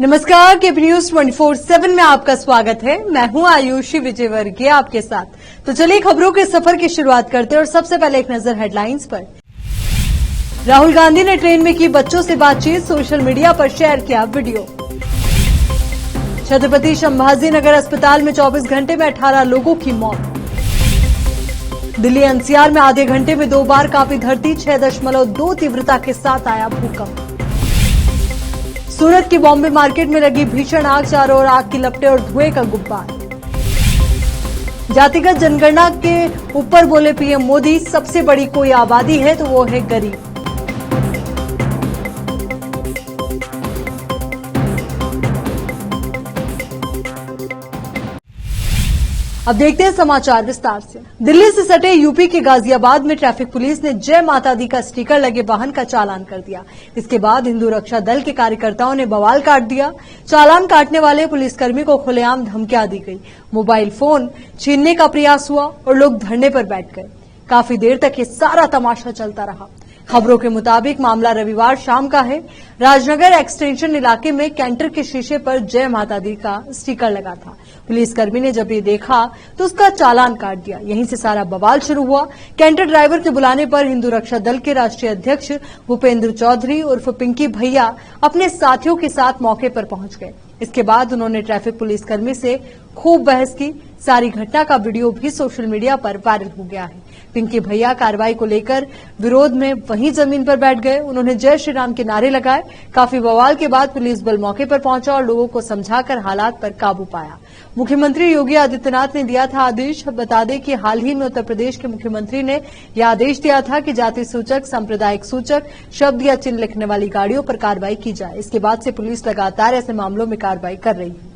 नमस्कार, KP news 24/7 में आपका स्वागत है। मैं हूं आयुषी विजयवर्गीय आपके साथ। तो चलिए खबरों के सफर की शुरुआत करते हैं और सबसे पहले एक नजर हेडलाइंस पर। राहुल गांधी ने ट्रेन में की बच्चों से बातचीत, सोशल मीडिया पर शेयर किया वीडियो। छत्रपति संभाजी नगर अस्पताल में 24 घंटे में 18 लोगों की मौत। दिल्ली एनसीआर में आधे घंटे में 2 बार कांपी धरती, 6.2 तीव्रता के साथ आया भूकंप। सूरत की बॉम्बे मार्केट में लगी भीषण आग, चारों ओर आग की लपटें और धुएं का गुब्बार। जातिगत जनगणना के ऊपर बोले पीएम मोदी, सबसे बड़ी कोई आबादी है तो वो है गरीब। अब देखते हैं समाचार विस्तार से। दिल्ली से सटे यूपी के गाजियाबाद में ट्रैफिक पुलिस ने जय माता दी का स्टिकर लगे वाहन का चालान कर दिया। इसके बाद हिंदू रक्षा दल के कार्यकर्ताओं ने बवाल काट दिया। चालान काटने वाले पुलिसकर्मी को खुलेआम धमकियां दी गई, मोबाइल फोन छीनने का प्रयास हुआ और लोग धरने पर बैठ गए। काफी देर तक ये सारा तमाशा चलता रहा। खबरों के मुताबिक मामला रविवार शाम का है। राजनगर एक्सटेंशन इलाके में कैंटर के शीशे पर जय माता दी का स्टिकर लगा था। पुलिसकर्मी ने जब ये देखा तो उसका चालान काट दिया। यहीं से सारा बवाल शुरू हुआ। कैंटर ड्राइवर के बुलाने पर हिंदू रक्षा दल के राष्ट्रीय अध्यक्ष भूपेंद्र चौधरी उर्फ पिंकी भैया अपने साथियों के साथ मौके पर पहुंच गए। इसके बाद उन्होंने ट्रैफिक पुलिसकर्मी से खूब बहस की। सारी घटना का वीडियो भी सोशल मीडिया पर वायरल हो गया है। पिंकी भैया कार्रवाई को लेकर विरोध में वहीं जमीन पर बैठ गए। उन्होंने जय श्री राम के नारे लगाए। काफी बवाल के बाद पुलिस बल मौके पर पहुंचा और लोगों को समझाकर हालात पर काबू पाया। मुख्यमंत्री योगी आदित्यनाथ ने दिया था आदेश। बता दें कि हाल ही में उत्तर प्रदेश के मुख्यमंत्री ने यह आदेश दिया था कि जाति सूचक, सांप्रदायिक सूचक, शब्द या चिन्ह लिखने वाली गाड़ियों पर कार्रवाई की जाए। इसके बाद से पुलिस लगातार ऐसे मामलों में कार्रवाई कर रही है।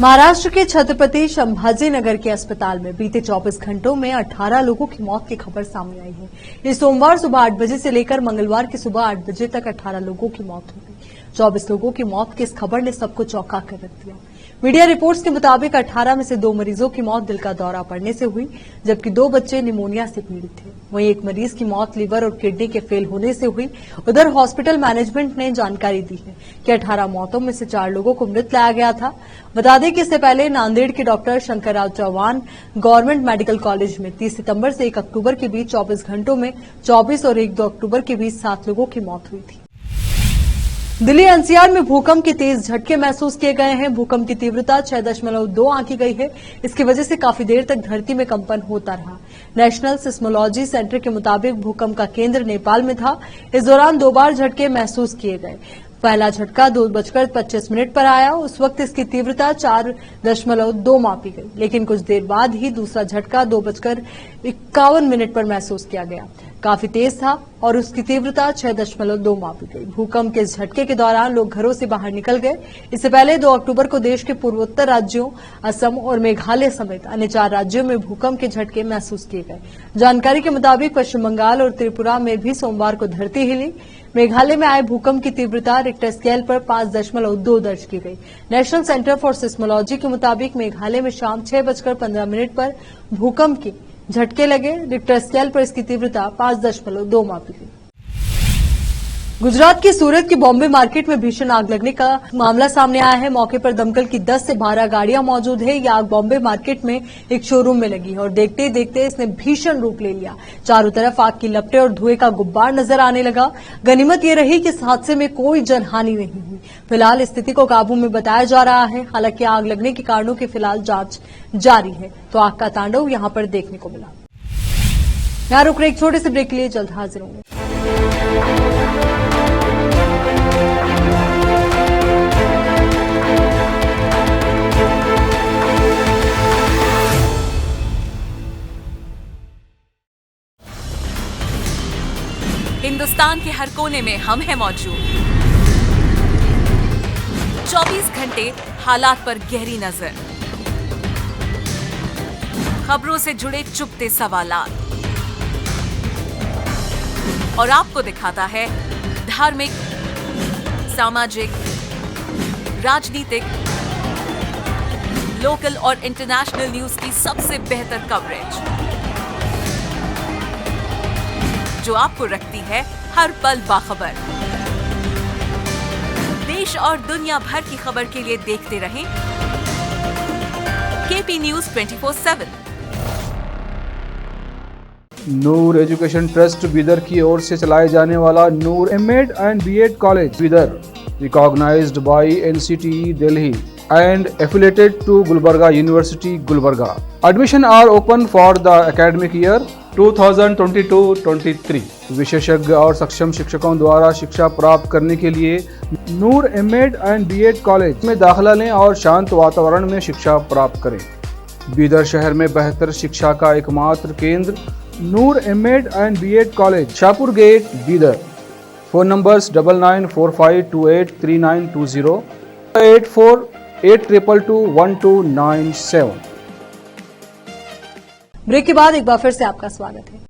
महाराष्ट्र के छत्रपति संभाजी नगर के अस्पताल में बीते 24 घंटों में 18 लोगों की मौत की खबर सामने आई है। इस सोमवार सुबह 8 बजे से लेकर मंगलवार की सुबह 8 बजे तक 18 लोगों की मौत हो गई। 24 लोगों की मौत की इस खबर ने सबको चौंका कर रख दिया। मीडिया रिपोर्ट्स के मुताबिक 18 में से 2 मरीजों की मौत दिल का दौरा पड़ने से हुई, जबकि 2 बच्चे निमोनिया से पीड़ित थे। वहीं एक मरीज की मौत लीवर और किडनी के फेल होने से हुई। उधर हॉस्पिटल मैनेजमेंट ने जानकारी दी है कि 18 मौतों में से 4 लोगों को मृत लाया गया था। बता दें कि इससे पहले नांदेड़ के doctor Shankarrao Chavan government medical college में 30 सितंबर से 1 अक्टूबर के बीच 24 घंटों में 24 और 1-2 अक्टूबर के बीच 7 लोगों की मौत हुई थी। दिल्ली एनसीआर में भूकंप के तेज झटके महसूस किए गए हैं। भूकंप की तीव्रता 6.2 आंकी गई है। इसकी वजह से काफी देर तक धरती में कंपन होता रहा। नेशनल सिस्मोलॉजी सेंटर के मुताबिक भूकंप का केंद्र नेपाल में था। इस दौरान 2 बार झटके महसूस किए गए। पहला झटका 2:25 पर आया। उस वक्त इसकी तीव्रता 4.2 मापी गई, लेकिन कुछ देर बाद ही दूसरा झटका 2:51 पर महसूस किया गया। काफी तेज था और उसकी तीव्रता 6.2 मापी गई। भूकंप के इस झटके के दौरान लोग घरों से बाहर निकल गए। इससे पहले 2 अक्टूबर को देश के पूर्वोत्तर राज्यों असम और मेघालय समेत अन्य 4 राज्यों में भूकंप के झटके महसूस किए गए। जानकारी के मुताबिक पश्चिम बंगाल और त्रिपुरा में भी सोमवार को धरती हिली। मेघालय में आए भूकंप की तीव्रता रिक्टर स्केल पर 5.2 दर्ज की गई। नेशनल सेंटर फॉर सिस्मोलॉजी के मुताबिक मेघालय में शाम 6:15 पर भूकंप के झटके लगे। रिक्टर स्केल पर इसकी तीव्रता 5.2 मापी गई। गुजरात के सूरत की बॉम्बे मार्केट में भीषण आग लगने का मामला सामने आया है। मौके पर दमकल की 10 से 12 गाड़ियां मौजूद है। यह आग बॉम्बे मार्केट में एक शोरूम में लगी और देखते ही देखते इसने भीषण रूप ले लिया। चारों तरफ आग की लपटें और धुएं का गुब्बार नजर आने लगा। गनीमत ये रही कि इस हादसे में कोई जनहानि नहीं हुई। फिलहाल स्थिति को काबू में बताया जा रहा है। हालांकि आग लगने के कारणों की फिलहाल जांच जारी है। तो आग का तांडव यहां पर देखने को मिला। यहां रुक रहे एक छोटे से ब्रेक के लिए, जल्द हाजिर होंगे। हिंदुस्तान के हर कोने में हम हैं मौजूद। 24 घंटे हालात पर गहरी नजर, खबरों से जुड़े चुपते सवालात और आपको दिखाता है धार्मिक, सामाजिक, राजनीतिक, लोकल और इंटरनेशनल न्यूज की सबसे बेहतर कवरेज, जो आपको रखती है हर पल बाखबर। देश और दुनिया भर की खबर के लिए देखते रहें KP news 24/7। Noor education trust Bidar की ओर से चलाए जाने वाला Noor MEd and BEd college Bidar, recognised by NCTE Delhi and affiliated to Gulbarga University, Gulbarga. Admission are open for the academic year 2022-23. विशेषज्ञ और सक्षम शिक्षकों द्वारा शिक्षा प्राप्त करने के लिए नूर एमएड एंड बीएड कॉलेज में दाखिला लें और शांत वातावरण में शिक्षा प्राप्त करें। बीदर शहर में बेहतर शिक्षा का एकमात्र केंद्र Noor MEd and BEd college, Shahpur gate, Bidar. Phone numbers 9945283920, 8482221297। Break के बाद एक बार फिर से आपका स्वागत है।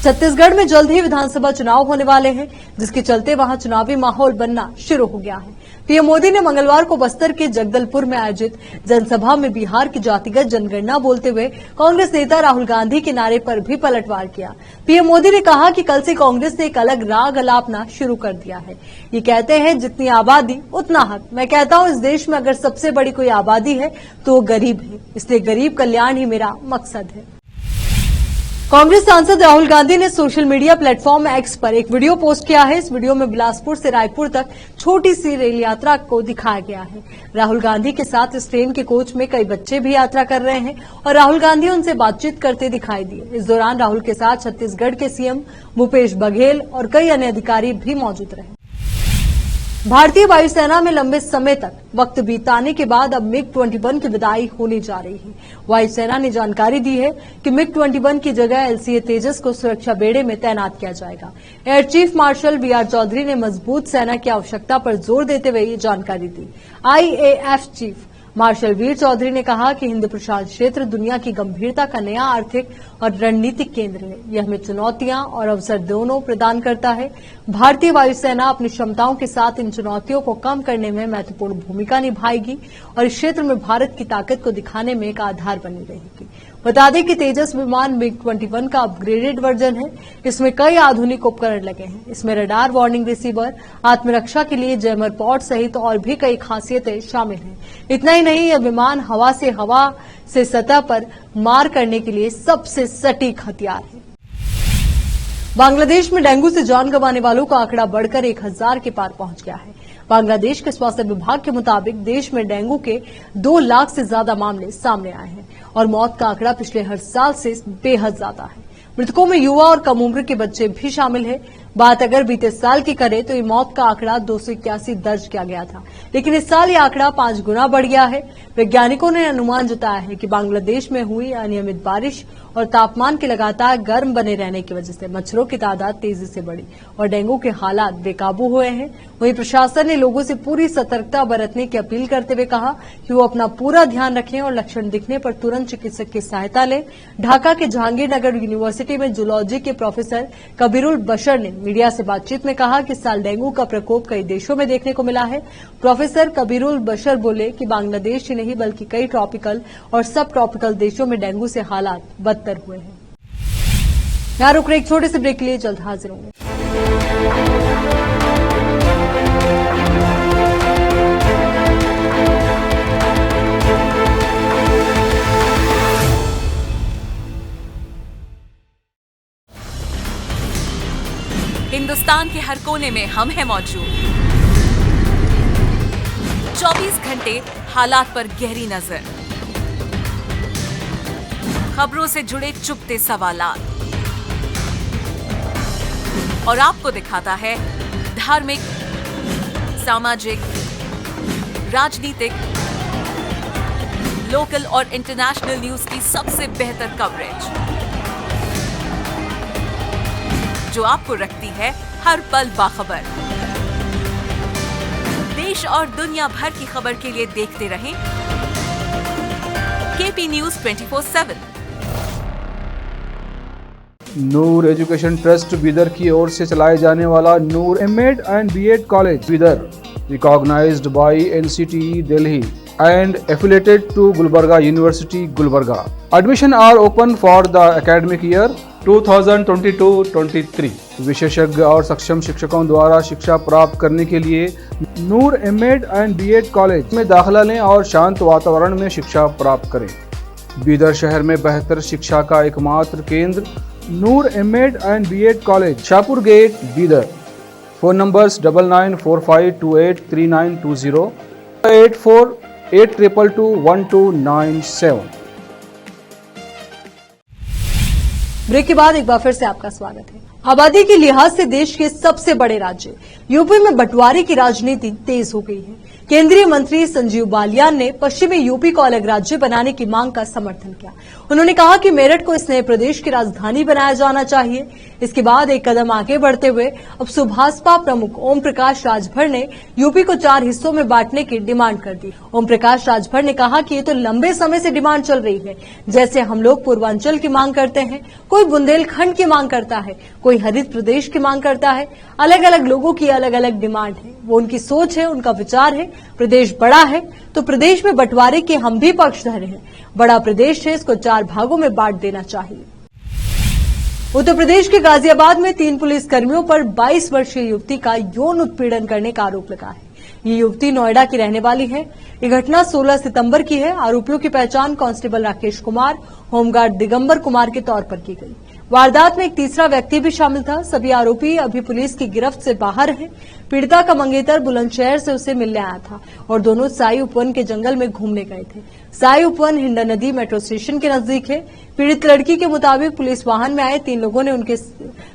छत्तीसगढ़ में जल्द ही विधानसभा चुनाव होने वाले हैं, जिसके चलते वहां चुनावी माहौल बनना शुरू हो गया है। पीएम मोदी ने मंगलवार को बस्तर के जगदलपुर में आयोजित जनसभा में बिहार की जातिगत जनगणना बोलते हुए कांग्रेस नेता राहुल गांधी के नारे पर भी पलटवार किया। पीएम मोदी ने कहा कि कल से कांग्रेस ने एक अलग राग अलापना शुरू कर दिया है। ये कहते हैं जितनी आबादी उतना हक। मैं कहता हूं इस देश में अगर सबसे बड़ी कोई आबादी है तो वो गरीब है, इसलिए गरीब कल्याण ही मेरा मकसद है। कांग्रेस सांसद राहुल गांधी ने सोशल मीडिया प्लेटफॉर्म एक्स पर एक वीडियो पोस्ट किया है। इस वीडियो में बिलासपुर से रायपुर तक छोटी सी रेल यात्रा को दिखाया गया है। राहुल गांधी के साथ इस ट्रेन के कोच में कई बच्चे भी यात्रा कर रहे हैं और राहुल गांधी उनसे बातचीत करते दिखाई दिए। इस दौरान राहुल के साथ छत्तीसगढ़ के सीएम भूपेश बघेल और कई अन्य अधिकारी भी मौजूद रहे। भारतीय वायुसेना में लंबे समय तक वक्त बीताने के बाद अब MiG-21 की विदाई होने जा रही है। वायुसेना ने जानकारी दी है कि MiG-21 की जगह LCA तेजस को सुरक्षा बेड़े में तैनात किया जाएगा। Air chief marshal BR Chaudhari ने मजबूत सेना की आवश्यकता पर जोर देते हुए ये जानकारी दी। IAF चीफ मार्शल वीर चौधरी ने कहा कि हिंद प्रशांत क्षेत्र दुनिया की गंभीरता का नया आर्थिक और रणनीतिक केंद्र है। यह हमें चुनौतियां और अवसर दोनों प्रदान करता है। भारतीय वायुसेना अपनी क्षमताओं के साथ इन चुनौतियों को कम करने में महत्वपूर्ण भूमिका निभाएगी और इस क्षेत्र में भारत की ताकत को दिखाने में एक आधार बनी रहेगी। बता दें कि तेजस विमान MiG-21 का अपग्रेडेड वर्जन है। इसमें कई आधुनिक उपकरण लगे हैं। इसमें रडार, वार्निंग रिसीवर, आत्मरक्षा के लिए जैमर पॉड सहित और भी कई खासियतें शामिल हैं। इतना ही नहीं, यह विमान हवा से सतह पर मार करने के लिए सबसे सटीक हथियार है। बांग्लादेश में डेंगू से जान गंवाने वालों का आंकड़ा बढ़कर 1000 के पार पहुंच गया है। बांग्लादेश के स्वास्थ्य विभाग के मुताबिक देश में डेंगू के 2 लाख से ज्यादा मामले सामने आए हैं और मौत का आंकड़ा पिछले हर साल से बेहद ज्यादा है। मृतकों में युवा और कम उम्र के बच्चे भी शामिल हैं। बात अगर बीते साल की करें तो ये मौत का आंकड़ा 281 दर्ज किया गया था, लेकिन इस साल ये आंकड़ा 5 गुना बढ़ गया है। वैज्ञानिकों ने अनुमान जताया है कि बांग्लादेश में हुई अनियमित बारिश और तापमान के लगातार गर्म बने रहने की वजह से मच्छरों की तादाद तेजी से बढ़ी और डेंगू के हालात बेकाबू हुए हैं। वहीं प्रशासन ने लोगों से पूरी सतर्कता बरतने की अपील करते हुए कहा कि वो अपना पूरा ध्यान रखें और लक्षण दिखने पर तुरंत चिकित्सक की सहायता लें। ढाका के जहांगीरनगर यूनिवर्सिटी में जूलॉजी के प्रोफेसर कबीरुल बशर ने मीडिया से बातचीत में कहा कि इस साल डेंगू का प्रकोप कई देशों में देखने को मिला है। प्रोफेसर कबीरुल बशर बोले कि बांग्लादेश ही नहीं बल्कि कई ट्रॉपिकल और सब ट्रॉपिकल देशों में डेंगू से हालात बदतर हुए हैं। यहां रुक रहे एक छोटे से ब्रेक के लिए जल्द हाजिर होंगे। हिंदुस्तान के हर कोने में हम हैं मौजूद। 24 घंटे हालात पर गहरी नजर, खबरों से जुड़े चुपते सवालात और आपको दिखाता है धार्मिक, सामाजिक, राजनीतिक, लोकल और इंटरनेशनल न्यूज की सबसे बेहतर कवरेज जो आपको रखती है हर पल बाखबर। देश और दुनिया भर की खबर के लिए देखते रहें KP news 24/7। Noor education trust Bidar की ओर से चलाए जाने वाला Noor MEd and BEd college Bidar, recognised by NCTE Delhi and affiliated to Gulbarga University, Gulbarga. Admission are open for the academic year 2022-23 विशेषज्ञ और सक्षम शिक्षकों द्वारा शिक्षा प्राप्त करने के लिए नूर एमएड एंड बीएड कॉलेज में दाखिला लें और शांत वातावरण में शिक्षा प्राप्त करें। बीदर शहर में बेहतर शिक्षा का एकमात्र केंद्र Noor MEd and BEd college, Shahpur gate, Bidar. Phone numbers 9945283920, 8482221297। Break के बाद एक बार फिर से आपका स्वागत है। आबादी के लिहाज से देश के सबसे बड़े राज्य यूपी में बंटवारे की राजनीति तेज हो गई है। केंद्रीय मंत्री संजीव बालियान ने पश्चिमी यूपी को अलग राज्य बनाने की मांग का समर्थन किया। उन्होंने कहा कि मेरठ को इस नए प्रदेश की राजधानी बनाया जाना चाहिए। इसके बाद एक कदम आगे बढ़ते हुए अब सुभाषपा प्रमुख ओम प्रकाश राजभर ने यूपी को 4 हिस्सों में बांटने की डिमांड कर दी। ओम प्रकाश राजभर ने कहा कि ये तो लंबे समय से डिमांड चल रही है। जैसे हम लोग पूर्वांचल की मांग करते हैं, कोई बुंदेलखंड की मांग करता है, कोई हरित प्रदेश की मांग करता है। अलग अलग लोगों की अलग अलग डिमांड है, वो उनकी सोच है, उनका विचार है। प्रदेश बड़ा है तो प्रदेश में बंटवारे के हम भी पक्षधर हैं। बड़ा प्रदेश है, इसको 4 भागों में बांट देना चाहिए। उत्तर प्रदेश के गाजियाबाद में 3 पुलिसकर्मियों पर 22 वर्षीय युवती का यौन उत्पीड़न करने का आरोप लगा है। ये युवती नोएडा की रहने वाली है। ये घटना 16 सितंबर की है। आरोपियों की पहचान कांस्टेबल राकेश कुमार, होमगार्ड दिगंबर कुमार के तौर पर की गई। वारदात में एक तीसरा व्यक्ति भी शामिल था। सभी आरोपी अभी पुलिस की गिरफ्त से बाहर हैं। पीड़िता का मंगेतर बुलंदशहर से उसे मिलने आया था और दोनों साई उपवन के जंगल में घूमने गए थे। साई उपवन हिंडा नदी मेट्रो स्टेशन के नजदीक है। पीड़ित लड़की के मुताबिक पुलिस वाहन में आए 3 लोगों ने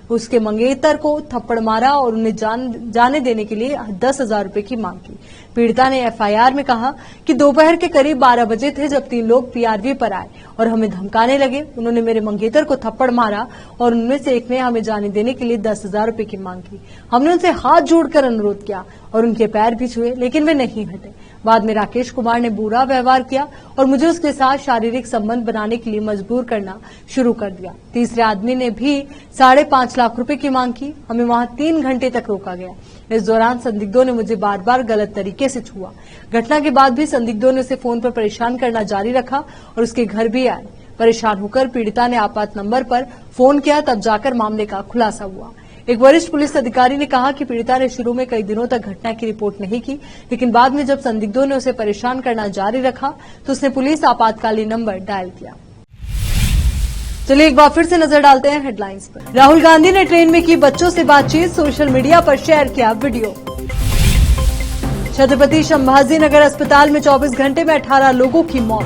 उसके मंगेतर को थप्पड़ मारा और उन्हें जाने देने के लिए 10,000 रुपए की मांग की। पीड़िता ने एफआईआर में कहा कि दोपहर के करीब 12 बजे थे जब 3 लोग पीआरवी पर आए और हमें धमकाने लगे। उन्होंने मेरे मंगेतर को थप्पड़ मारा और उनमें से एक ने हमें जाने देने के लिए 10,000 रुपए की मांग की। हमने उनसे हाथ जोड़कर अनुरोध किया और उनके पैर भी छुए, लेकिन वे नहीं हटे। बाद में राकेश कुमार ने बुरा व्यवहार किया और मुझे उसके साथ शारीरिक संबंध बनाने के लिए मजबूर करना शुरू कर दिया। तीसरे आदमी ने भी 5.5 लाख रुपए की मांग की। हमें वहां 3 घंटे तक रोका गया। इस दौरान संदिग्धों ने मुझे बार बार गलत तरीके से छुआ। घटना के बाद भी संदिग्धों ने उसे फोन पर परेशान करना जारी रखा और उसके घर भी आए। परेशान होकर पीड़िता ने आपात नंबर पर फोन किया, तब जाकर मामले का खुलासा हुआ। एक वरिष्ठ पुलिस अधिकारी ने कहा कि पीड़िता ने शुरू में कई दिनों तक घटना की रिपोर्ट नहीं की, लेकिन बाद में जब संदिग्धों ने उसे परेशान करना जारी रखा तो उसने पुलिस आपातकालीन नंबर डायल किया। चलिए एक बार फिर से नजर डालते हैं हेडलाइंस पर। राहुल गांधी ने ट्रेन में की बच्चों से बातचीत, सोशल मीडिया पर शेयर किया वीडियो। छत्रपति संभाजी नगर अस्पताल में 24 घंटे में 18 लोगों की मौत।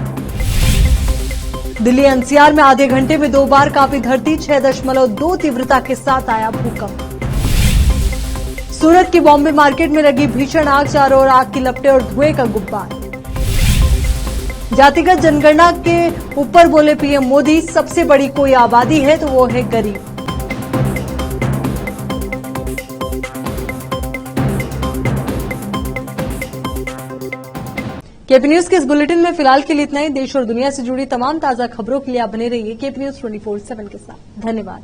दिल्ली एनसीआर में आधे घंटे में 2 बार कांपी धरती, 6.2 तीव्रता के साथ आया भूकंप। सूरत की बॉम्बे मार्केट में लगी भीषण आग, चारों ओर आग की लपटें और धुएं का गुब्बार। जातिगत जनगणना के ऊपर बोले पीएम मोदी, सबसे बड़ी कोई आबादी है तो वो है गरीब। केपी न्यूज के इस बुलेटिन में फिलहाल के लिए इतना ही। देश और दुनिया से जुड़ी तमाम ताजा खबरों के लिए आप बने रहिए केपी न्यूज 24/7 के साथ। धन्यवाद।